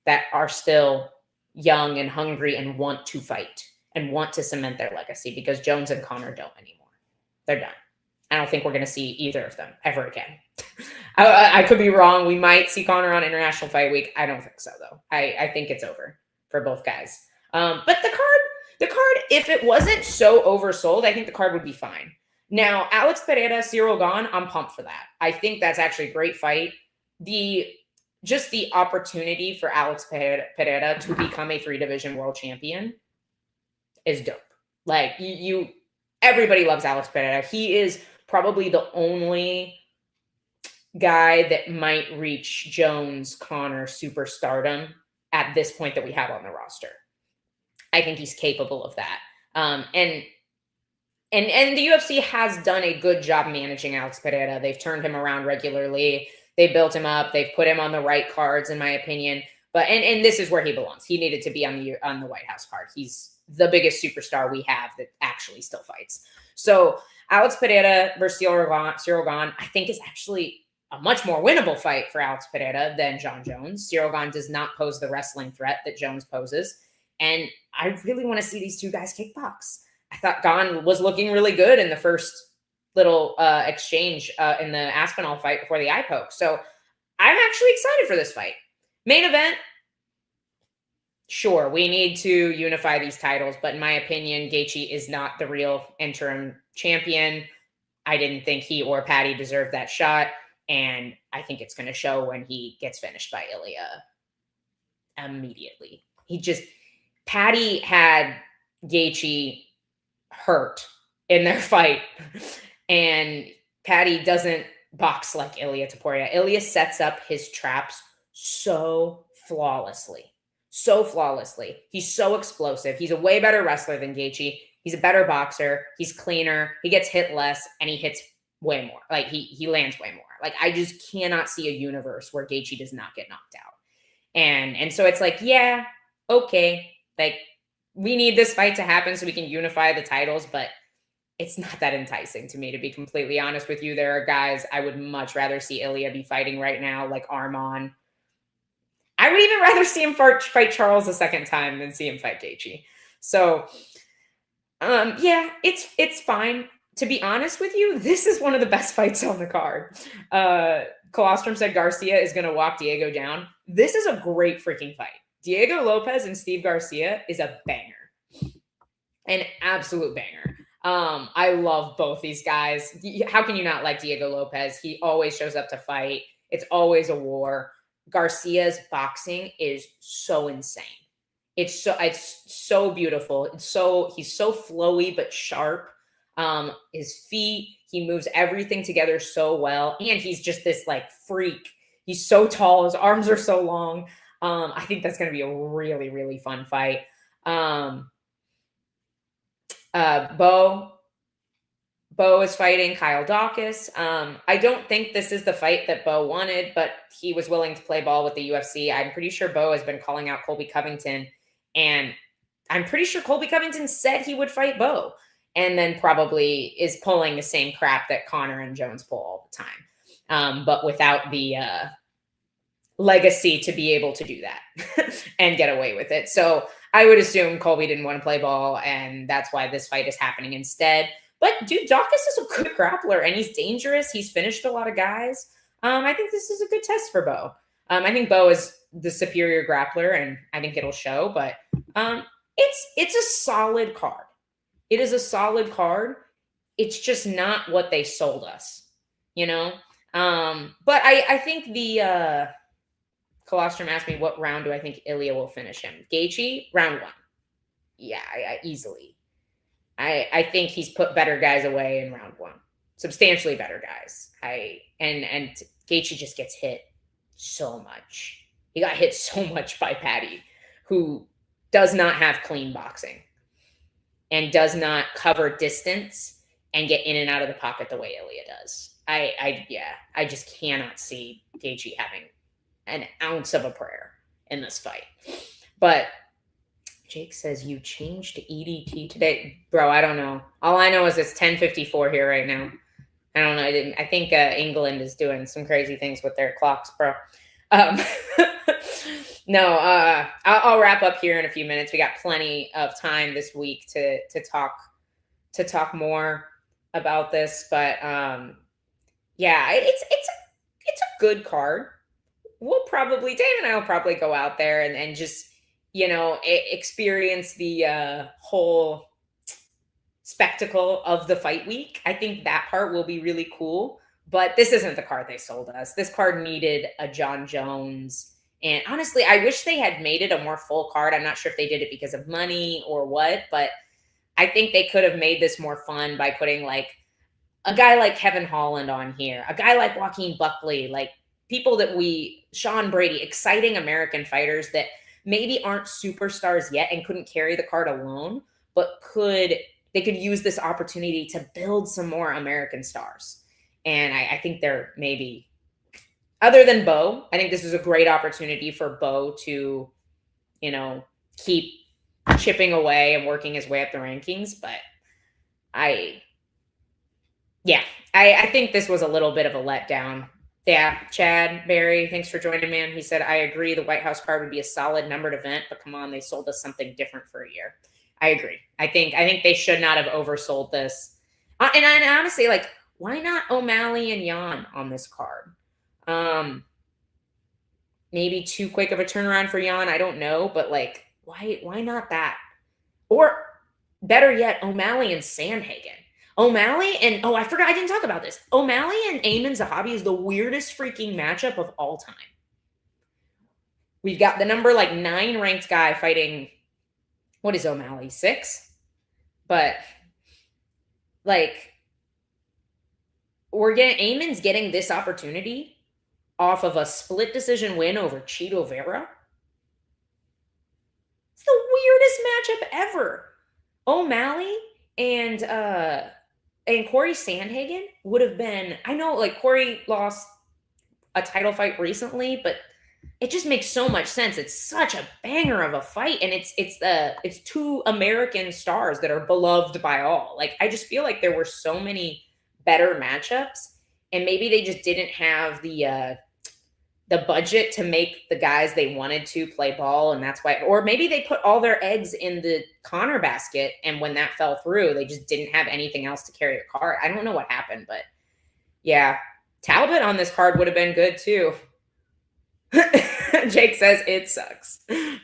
that are still young and hungry and want to fight and want to cement their legacy, because Jones and Conor don't anymore. They're done. I don't think we're going to see either of them ever again. I could be wrong. We might see Conor on International Fight Week. I don't think so, though. I think it's over for both guys. But the card, if it wasn't so oversold, I think the card would be fine. Now, Alex Pereira, Cyril Gane, I'm pumped for that. I think that's actually a great fight. Just the opportunity for Alex Pereira to become a 3-division world champion is dope. everybody loves Alex Pereira. He is probably the only guy that might reach Jones, Conor superstardom at this point that we have on the roster. I think he's capable of that. And the UFC has done a good job managing Alex Pereira. They've turned him around regularly. They built him up. They've put him on the right cards, in my opinion. But and this is where he belongs. He needed to be on the White House card. He's the biggest superstar we have that actually still fights. So Alex Pereira versus Ciryl Gane, I think is actually a much more winnable fight for Alex Pereira than Jon Jones. Ciryl Gane does not pose the wrestling threat that Jones poses. And I really want to see these two guys kickbox. I thought Gane was looking really good in the first little exchange in the Aspinall fight before the eye poke. So I'm actually excited for this fight. Main event, sure, we need to unify these titles, but in my opinion, Gaethje is not the real interim champion. I didn't think he or Paddy deserved that shot, and I think it's going to show when he gets finished by Ilya immediately. Paddy had Gaethje hurt in their fight, and Paddy doesn't box like Ilya Topuria. Ilya sets up his traps so flawlessly. He's so explosive. He's a way better wrestler than Gaethje. He's a better boxer. He's cleaner. He gets hit less, and he hits way more. Like, he lands way more. Like, I just cannot see a universe where Gaethje does not get knocked out. And so it's like, yeah, okay. Like, we need this fight to happen so we can unify the titles, but it's not that enticing to me, to be completely honest with you. There are guys I would much rather see Ilya be fighting right now, like Arman. I would even rather see him fight Charles a second time than see him fight Gaethje. So, yeah, it's fine. To be honest with you, this is one of the best fights on the card. Colostrum said Garcia is going to walk Diego down. This is a great freaking fight. Diego Lopez and Steve Garcia is a banger. An absolute banger. I love both these guys. How can you not like Diego Lopez? He always shows up to fight. It's always a war. Garcia's boxing is so insane. It's so beautiful. He's so flowy but sharp. His feet, he moves everything together so well. And he's just this like freak. He's so tall. His arms are so long. I think that's going to be a really, really fun fight. Bo is fighting Kyle Dawkins. I don't think this is the fight that Bo wanted, but he was willing to play ball with the UFC. I'm pretty sure Bo has been calling out Colby Covington, and I'm pretty sure Colby Covington said he would fight Bo, and then probably is pulling the same crap that Conor and Jones pull all the time, but without the legacy to be able to do that and get away with it. So I would assume Colby didn't want to play ball, and that's why this fight is happening instead. But dude, Dawkins is a good grappler, and he's dangerous. He's finished a lot of guys. I think this is a good test for Bo. I think Bo is the superior grappler, and I think it'll show. But it's a solid card. It is a solid card. It's just not what they sold us, you know. But I think the Colostrum asked me what round do I think Ilya will finish him. Gaethje, round 1. Yeah, easily. I think he's put better guys away in round 1. Substantially better guys. And Gaethje just gets hit so much. He got hit so much by Paddy, who does not have clean boxing and does not cover distance and get in and out of the pocket the way Ilya does. I just cannot see Gaethje having an ounce of a prayer in this fight. But Jake says you changed to EDT today. Bro, I don't know. All I know is it's 10:54 here right now. I don't know. I think England is doing some crazy things with their clocks, bro. No, I'll wrap up here in a few minutes. We got plenty of time this week to talk more about this, but yeah, it's a good card. Dave and I will probably go out there and just, you know, experience the whole spectacle of the fight week. I think that part will be really cool, but this isn't the card they sold us. This card needed a Jon Jones. And honestly, I wish they had made it a more full card. I'm not sure if they did it because of money or what, but I think they could have made this more fun by putting like a guy like Kevin Holland on here, a guy like Joaquin Buckley, like people that Sean Brady, exciting American fighters that maybe aren't superstars yet and couldn't carry the card alone, but they could use this opportunity to build some more American stars. And I think they're maybe, other than Bo, I think this is a great opportunity for Bo to, keep chipping away and working his way up the rankings. But I think this was a little bit of a letdown. Yeah, Chad Barry, thanks for joining, man. He said, I agree the White House card would be a solid numbered event, but come on, they sold us something different for a year. I agree. I think they should not have oversold this. And honestly, like, why not O'Malley and Jan on this card? Maybe too quick of a turnaround for Jan. I don't know, but like, why not that? Or better yet, O'Malley and Sandhagen. O'Malley and, I forgot, I didn't talk about this. O'Malley and Amin Zahabi is the weirdest freaking matchup of all time. We've got the number 9 ranked guy fighting, what is O'Malley, 6? But Amin's getting this opportunity off of a split decision win over Chito Vera. It's the weirdest matchup ever. O'Malley and Corey Sandhagen would have been, I know Corey lost a title fight recently, but it just makes so much sense. It's such a banger of a fight, and it's two American stars that are beloved by all. I just feel like there were so many better matchups, and maybe they just didn't have the budget to make the guys they wanted to play ball, and that's why, or maybe they put all their eggs in the Conor basket, and when that fell through, they just didn't have anything else to carry the card. I don't know what happened, but yeah, Talbot on this card would have been good too. Jake says it sucks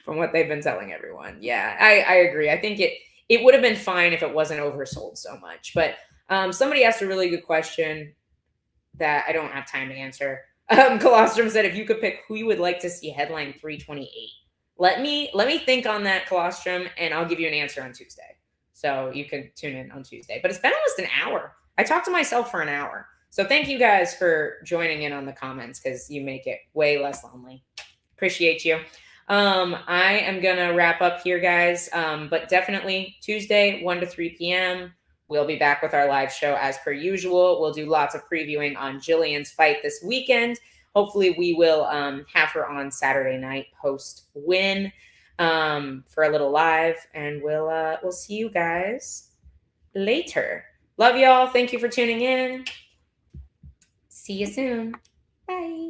from what they've been telling everyone. Yeah, I agree. I think it would have been fine if it wasn't oversold so much. But somebody asked a really good question that I don't have time to answer. Colostrum said, if you could pick who you would like to see headline 328, let me think on that, Colostrum, and I'll give you an answer on Tuesday. So you can tune in on Tuesday. But it's been almost an hour. I talked to myself for an hour. So thank you guys for joining in on the comments, because you make it way less lonely. Appreciate you. I am going to wrap up here, guys. But definitely Tuesday, 1 to 3 p.m., we'll be back with our live show as per usual. We'll do lots of previewing on Jillian's fight this weekend. Hopefully we will have her on Saturday night post-win for a little live. And we'll see you guys later. Love y'all. Thank you for tuning in. See you soon. Bye.